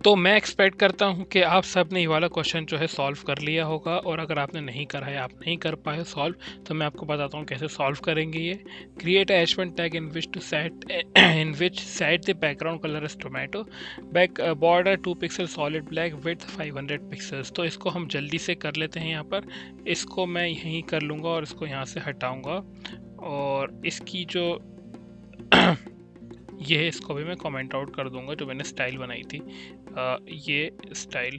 तो मैं एक्सपेक्ट करता हूँ कि आप सब ने ये वाला क्वेश्चन जो है सॉल्व कर लिया होगा, और अगर आपने नहीं करा है, आप नहीं कर पाए सॉल्व, तो मैं आपको बताता हूँ कैसे सॉल्व करेंगे ये। Create H1 tag in which to set in which set the background colour is tomato, back border 2 pixel solid black with 500 pixels. तो इसको हम जल्दी से कर लेते हैं। यहाँ पर इसको मैं यहीं कर लूँगा और इसको यहाँ से हटाऊँगा, और इसकी जो ये है, इसको भी मैं कमेंट आउट कर दूंगा जो मैंने स्टाइल बनाई थी। ये स्टाइल,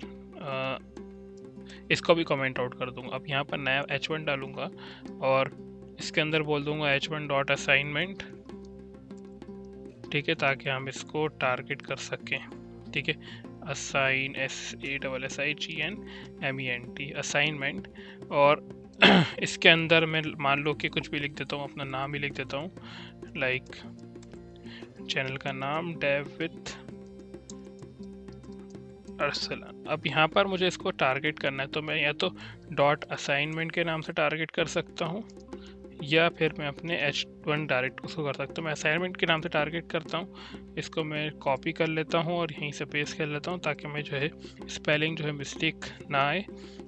इसको भी कमेंट आउट कर दूंगा। अब यहाँ पर नया H1 डालूंगा और इसके अंदर बोल दूंगा H1 डॉट असाइनमेंट, ठीक है, ताकि हम इसको टारगेट कर सकें। ठीक है, असाइन SASSIGNMENT असाइनमेंट, और इसके अंदर मैं मान लो कि कुछ भी लिख देता हूँ, अपना नाम ही लिख देता हूँ, लाइक चैनल का नाम डेव विथ अरसलान। अब यहाँ पर मुझे इसको टारगेट करना है, तो मैं या तो डॉट असाइनमेंट के नाम से टारगेट कर सकता हूँ, या फिर मैं अपने H1 डायरेक्ट उसको कर सकता हूँ। मैं असाइनमेंट के नाम से टारगेट करता हूँ, इसको मैं कॉपी कर लेता हूँ और यहीं से पेस्ट कर लेता हूँ, ताकि मैं जो है स्पेलिंग जो है मिस्टेक ना आए।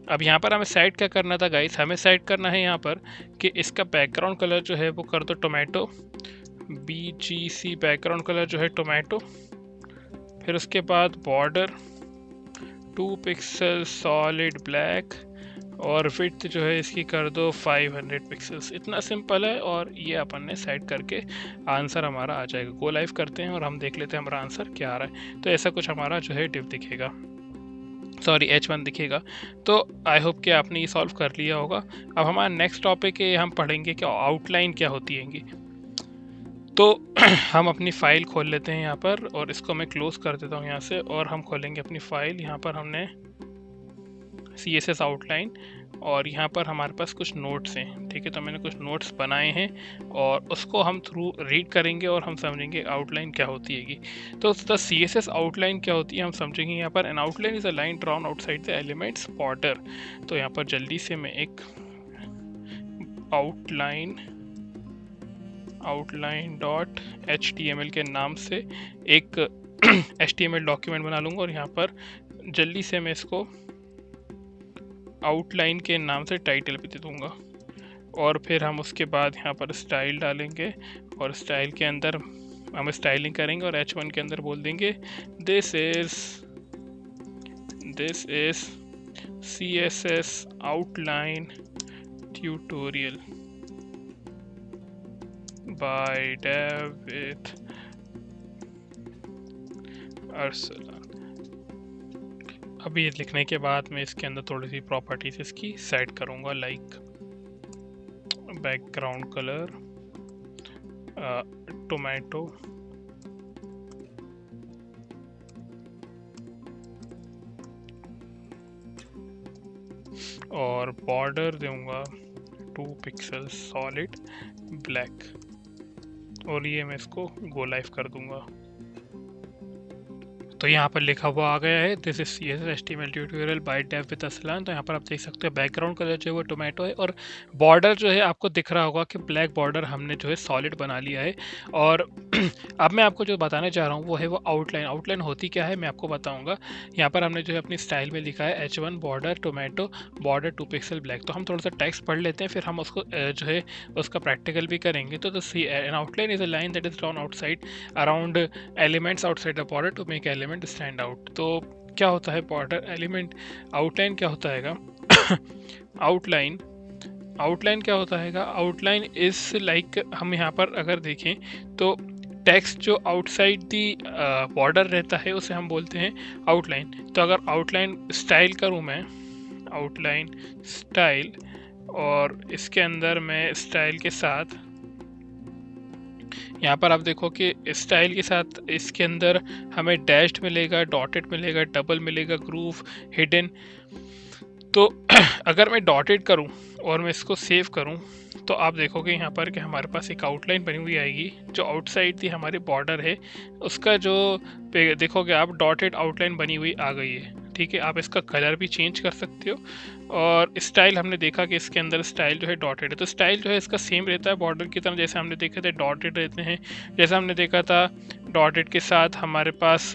अब यहाँ पर हमें सेट क्या करना था गाइस, हमें सेट करना है यहाँ पर कि इसका बैकग्राउंड कलर जो है वो कर दो टोमेटो, BGC बैकग्राउंड कलर जो है टोमेटो। फिर उसके बाद बॉर्डर 2 पिक्सल सॉलिड ब्लैक, और विड्थ जो है इसकी कर दो 500 पिक्सल्स। इतना सिंपल है, और ये अपन ने सेट करके आंसर हमारा आ जाएगा। गो लाइव करते हैं और हम देख लेते हैं हमारा आंसर क्या आ रहा है। तो ऐसा कुछ हमारा जो है डिव दिखेगा, सॉरी H1 दिखेगा। तो आई होप कि आपने ये सॉल्व कर लिया होगा। अब हमारा नेक्स्ट टॉपिक है, हम पढ़ेंगे कि आउटलाइन क्या होती है। तो हम अपनी फ़ाइल खोल लेते हैं यहाँ पर, और इसको मैं क्लोज कर देता हूँ यहाँ से, और हम खोलेंगे अपनी फ़ाइल। यहाँ पर हमने CSS आउटलाइन, और यहाँ पर हमारे पास कुछ नोट्स हैं। ठीक है, तो मैंने कुछ नोट्स बनाए हैं, और उसको हम थ्रू रीड करेंगे और हम समझेंगे आउटलाइन क्या होती है। तो द CSS आउटलाइन क्या होती है हम समझेंगे यहाँ पर। N outline is a line drawn outside the elements border. तो यहाँ पर जल्दी से मैं एक outline.html के नाम से एक HTML डॉक्यूमेंट बना लूँगा, और यहाँ पर जल्दी से मैं इसको आउटलाइन के नाम से टाइटल भी दे दूँगा। और फिर हम उसके बाद यहाँ पर स्टाइल डालेंगे, और स्टाइल के अंदर हम स्टाइलिंग करेंगे, और H1 के अंदर बोल देंगे this is CSS outline tutorial by David Arsalan. अब ये लिखने के बाद मैं इसके अंदर थोड़ी सी प्रॉपर्टीज इसकी सेट करूँगा, लाइक बैकग्राउंड कलर टोमेटो, और बॉर्डर दूंगा 2 पिक्सल सॉलिड ब्लैक, और ये मैं इसको गो लाइव कर दूंगा। तो यहाँ पर लिखा हुआ आ गया है this is CSS HTML tutorial by Dave with Arslan. तो यहाँ पर आप देख सकते हो बैकग्राउंड कलर जो है वो टोमेटो है, और बॉर्डर जो है आपको दिख रहा होगा कि ब्लैक बॉर्डर हमने जो है सॉलिड बना लिया है। और अब मैं आपको जो बताने जा रहा हूँ वो है वो आउटलाइन। आउटलाइन होती क्या है मैं आपको बताऊँगा। यहाँ पर हमने जो है अपनी स्टाइल में लिखा है H1 border tomato border 2 pixel black. तो हम थोड़ा सा टेक्स्ट पढ़ लेते हैं, फिर हम उसको जो है उसका प्रैक्टिकल भी करेंगे। तो an outline is a line that is drawn outside around elements outside the border to make element stand out. तो क्या होता है बॉर्डर एलिमेंट, आउटलाइन क्या होता है आउटलाइन क्या होता है। आउटलाइन इज लाइक, हम यहाँ पर अगर देखें तो टेक्स्ट जो आउटसाइड दी बॉर्डर रहता है उसे हम बोलते हैं आउटलाइन। तो अगर आउटलाइन स्टाइल करूँ मैं, आउटलाइन स्टाइल, और इसके अंदर मैं स्टाइल के साथ, यहाँ पर आप देखो कि स्टाइल के साथ इसके अंदर हमें डैश्ड मिलेगा, डॉटेड मिलेगा, डबल मिलेगा, ग्रूव, हिडन। तो अगर मैं डॉटेड करूँ और मैं इसको सेव करूँ, तो आप देखोगे यहाँ पर कि हमारे पास एक आउटलाइन बनी हुई आएगी जो आउटसाइड दी हमारी बॉर्डर है उसका जो देखोगे आप डॉटेड आउटलाइन बनी हुई आ गई है। ठीक है, आप इसका कलर भी चेंज कर सकते हो। और स्टाइल हमने देखा कि इसके अंदर स्टाइल जो है डॉटेड है, तो स्टाइल जो है इसका सेम रहता है बॉर्डर की तरह, जैसे हमने देखा था डॉटेड रहते हैं, जैसे हमने देखा था डॉटेड के साथ हमारे पास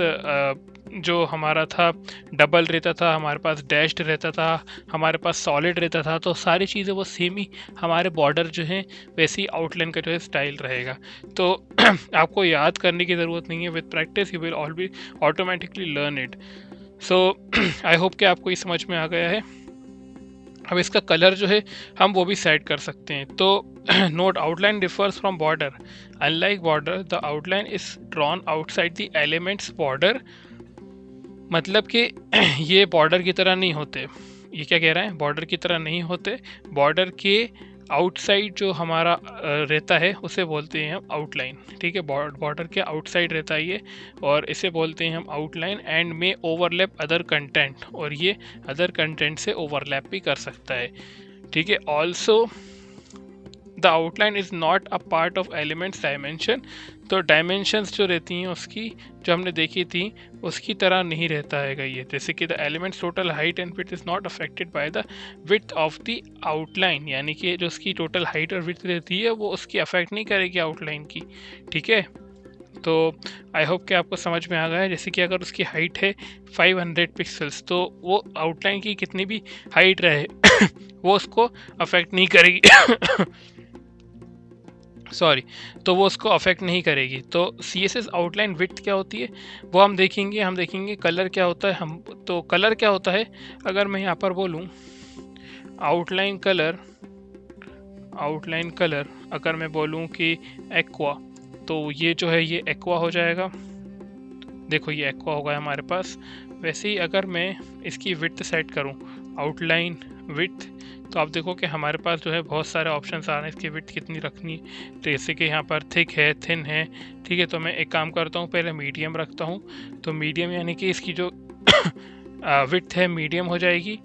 जो हमारा था डबल रहता था, हमारे पास डैश्ड रहता था, हमारे पास सॉलिड रहता था, तो सारी चीज़ें वो सेम ही हमारे बॉर्डर जो है वैसे ही आउटलाइन का जो है स्टाइल रहेगा। तो आपको याद करने की ज़रूरत नहीं है, with practice you will always automatically learn it. So I hope कि आपको ये समझ में आ गया है। अब इसका कलर जो है हम वो भी सेट कर सकते हैं। तो note, outline differs from border. Unlike border, the outline is drawn outside the elements border. मतलब कि ये बॉर्डर की तरह नहीं होते। ये क्या कह रहा है, बॉर्डर की तरह नहीं होते, बॉर्डर के आउटसाइड जो हमारा रहता है उसे बोलते हैं हम आउटलाइन। ठीक है, बॉर्डर के आउटसाइड रहता है ये, और इसे बोलते हैं हम आउटलाइन। एंड में ओवरलैप अदर कंटेंट, और ये अदर कंटेंट से ओवरलैप भी कर सकता है। ठीक है, also the outline is not a part of elements dimension. तो डायमेंशंस जो रहती हैं उसकी, जो हमने देखी थी, उसकी तरह नहीं रहता है ये। जैसे कि the elements total height and width is not affected by the width of the outline, यानी कि जो उसकी टोटल हाइट और विड्थ रहती है वो उसकी अफेक्ट नहीं करेगी आउटलाइन की। ठीक है, तो आई होप कि आपको समझ में आ गया है। जैसे कि अगर उसकी हाइट है 500 पिक्सल्स, तो वो आउटलाइन की कितनी भी हाइट रहे वो उसको अफेक्ट नहीं करेगी सॉरी, तो वो उसको अफेक्ट नहीं करेगी। तो CSS आउटलाइन विड्थ क्या होती है वो हम देखेंगे कलर क्या होता है। हम तो कलर क्या होता है, अगर मैं यहाँ पर बोलूँ आउटलाइन कलर अगर मैं बोलूँ कि एक्वा, तो ये जो है ये एक्वा हो जाएगा। देखो ये एक्वा होगा हमारे पास। वैसे ही अगर मैं इसकी विड्थ सेट करूँ, आउटलाइन विड्थ, तो आप देखो कि हमारे पास जो है बहुत सारे ऑप्शंस आ रहे हैं इसकी विड्थ कितनी रखनी है। तो जैसे कि यहाँ पर थिक है, थिन है। ठीक है, तो मैं एक काम करता हूँ, पहले मीडियम रखता हूँ। तो मीडियम यानी कि इसकी जो विड्थ है मीडियम हो जाएगी।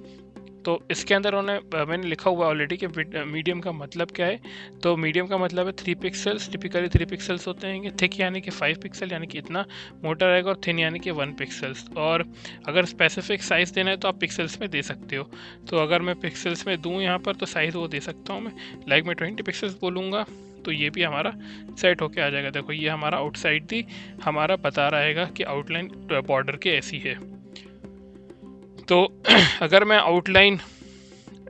तो इसके अंदर मैंने लिखा हुआ ऑलरेडी कि मीडियम का मतलब क्या है। तो मीडियम का मतलब है 3 पिक्सल्स, टिपिकली 3 पिक्सल्स होते हैं। थिक यानी कि 5 पिक्सल, यानी कि इतना मोटा रहेगा, और थिन यानी कि 1 पिक्सल्स। और अगर स्पेसिफिक साइज़ देना है तो आप पिक्सल्स में दे सकते हो। तो अगर मैं पिक्सल्स में दूँ यहाँ पर, तो साइज़ वो दे सकता हूँ मैं, लाइक मैं 20 पिक्सल्स बोलूँगा, तो ये भी हमारा सेट होके आ जाएगा। देखो ये हमारा आउटसाइड दी हमारा बता रहेगा कि आउटलाइन बॉर्डर के ऐसी है। तो अगर मैं आउटलाइन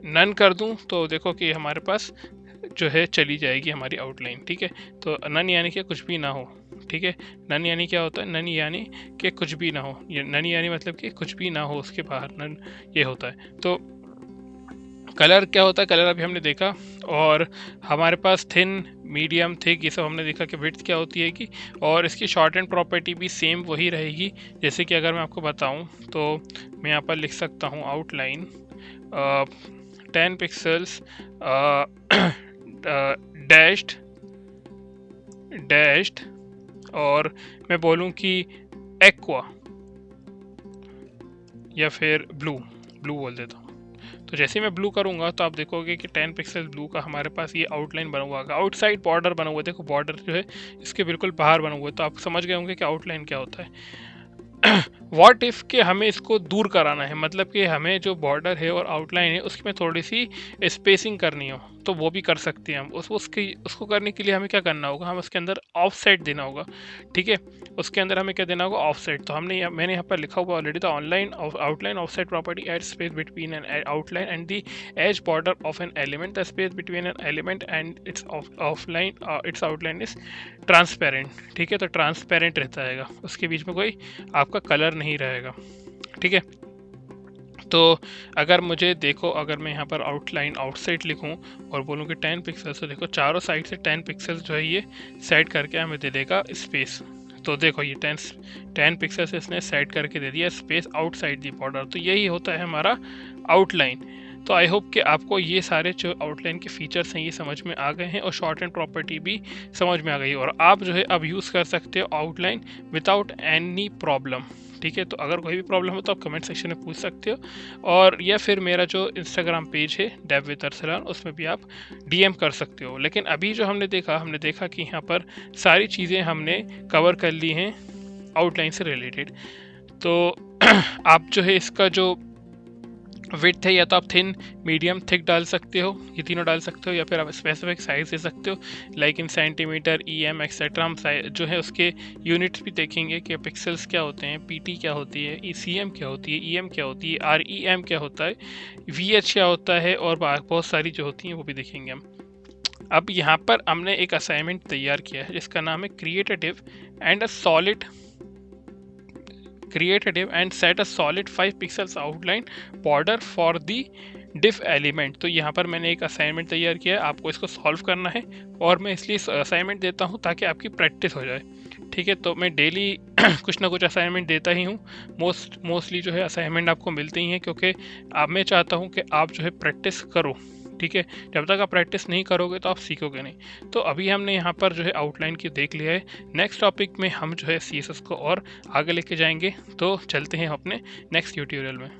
नन कर दूं, तो देखो कि हमारे पास जो है चली जाएगी हमारी आउटलाइन। ठीक है, तो नन यानी कि कुछ भी ना हो। ठीक है, नन यानी क्या होता है, नन यानी कि कुछ भी ना हो। ये नन यानी मतलब कि कुछ भी ना हो उसके बाहर, नन ये होता है। तो कलर क्या होता है, कलर अभी हमने देखा। और हमारे पास थिन, मीडियम, थिक, ये सब हमने देखा कि विड्थ क्या होती है कि, और इसकी शॉर्ट एंड प्रॉपर्टी भी सेम वही रहेगी। जैसे कि अगर मैं आपको बताऊं, तो मैं यहाँ पर लिख सकता हूँ आउटलाइन 10 पिक्सल्स डैश्ड, और मैं बोलूँ कि एक्वा या फिर ब्लू बोल देता हूँ। तो जैसे ही मैं ब्लू करूँगा तो आप देखोगे कि 10 पिक्सल ब्लू का हमारे पास ये आउटलाइन बना हुआ होगा। आउटसाइड बॉर्डर बना हुआ है, देखो बॉर्डर जो है इसके बिल्कुल बाहर बना हुआ है। तो आप समझ गए होंगे कि आउटलाइन क्या होता है। व्हाट इफ़ के हमें इसको दूर कराना है, मतलब कि हमें जो बॉर्डर है और आउटलाइन है उसमें थोड़ी सी स्पेसिंग करनी हो, तो वो भी कर सकते हैं हम। उसको करने के लिए हमें क्या करना होगा, हम उसके अंदर ऑफसेट देना होगा। ठीक है, उसके अंदर हमें क्या देना होगा, ऑफसेट। तो मैंने यहाँ पर लिखा हुआ already, the outline offset property add space between an outline and the edge border of an element. The space between an element and its its outline is transparent. ठीक है, तो ट्रांसपेरेंट रहता है, उसके बीच में कोई आपका कलर नहीं रहेगा। ठीक है, तो अगर मुझे देखो, अगर मैं यहाँ पर आउटलाइन आउटसाइड लिखूँ और बोलूँ कि 10 पिक्सल्स, तो देखो चारों साइड से 10 पिक्सल्स जो है ये सेट करके हमें दे देगा स्पेस। तो देखो ये 10 पिक्सल्स इसने सेट करके दे दिया स्पेस आउटसाइड दी बॉर्डर। तो यही होता है हमारा आउटलाइन। तो आई होप कि आपको ये सारे जो आउटलाइन के फीचर्स हैं ये समझ में आ गए हैं, और शॉर्ट एंड प्रॉपर्टी भी समझ में आ गई है, और आप जो है अब यूज़ कर सकते हो आउटलाइन विदाउट एनी प्रॉब्लम। ठीक है, तो अगर कोई भी प्रॉब्लम हो तो आप कमेंट सेक्शन में पूछ सकते हो, और या फिर मेरा जो इंस्टाग्राम पेज है डेव विद अरसलान, उसमें भी आप DM कर सकते हो। लेकिन अभी जो हमने देखा कि यहाँ पर सारी चीज़ें हमने कवर कर ली हैं आउटलाइन से रिलेटेड। तो आप जो है इसका जो विड्थ है या तो आप थिन, मीडियम, थिक डाल सकते हो, ये तीनों डाल सकते हो, या फिर आप स्पेसिफिक साइज दे सकते हो like in centimetre, EM etcetera. हम जो है उसके यूनिट्स भी देखेंगे कि पिक्सल्स क्या होते हैं, PT क्या होती है, ECM क्या होती है, EM क्या होती है, REM क्या होता है, VH क्या होता है, और बहुत सारी जो होती हैं वो भी देखेंगे हम। अब यहाँ पर हमने एक असाइनमेंट तैयार किया है जिसका नाम है creative and set a solid 5 pixels outline border for the diff element. तो यहाँ पर मैंने एक असाइनमेंट तैयार किया है, आपको इसको सॉल्व करना है, और मैं इसलिए असाइनमेंट देता हूँ ताकि आपकी प्रैक्टिस हो जाए। ठीक है, तो मैं डेली कुछ ना कुछ असाइनमेंट देता ही हूँ। मोस्टली जो है असाइनमेंट आपको मिलते ही हैं, क्योंकि अब मैं चाहता हूँ कि आप जो है प्रैक्टिस करो। ठीक है, जब तक आप प्रैक्टिस नहीं करोगे तो आप सीखोगे नहीं। तो अभी हमने यहाँ पर जो है आउटलाइन की देख लिया है। नेक्स्ट टॉपिक में हम जो है CSS को और आगे लेके जाएंगे। तो चलते हैं अपने नेक्स्ट ट्यूटोरियल में।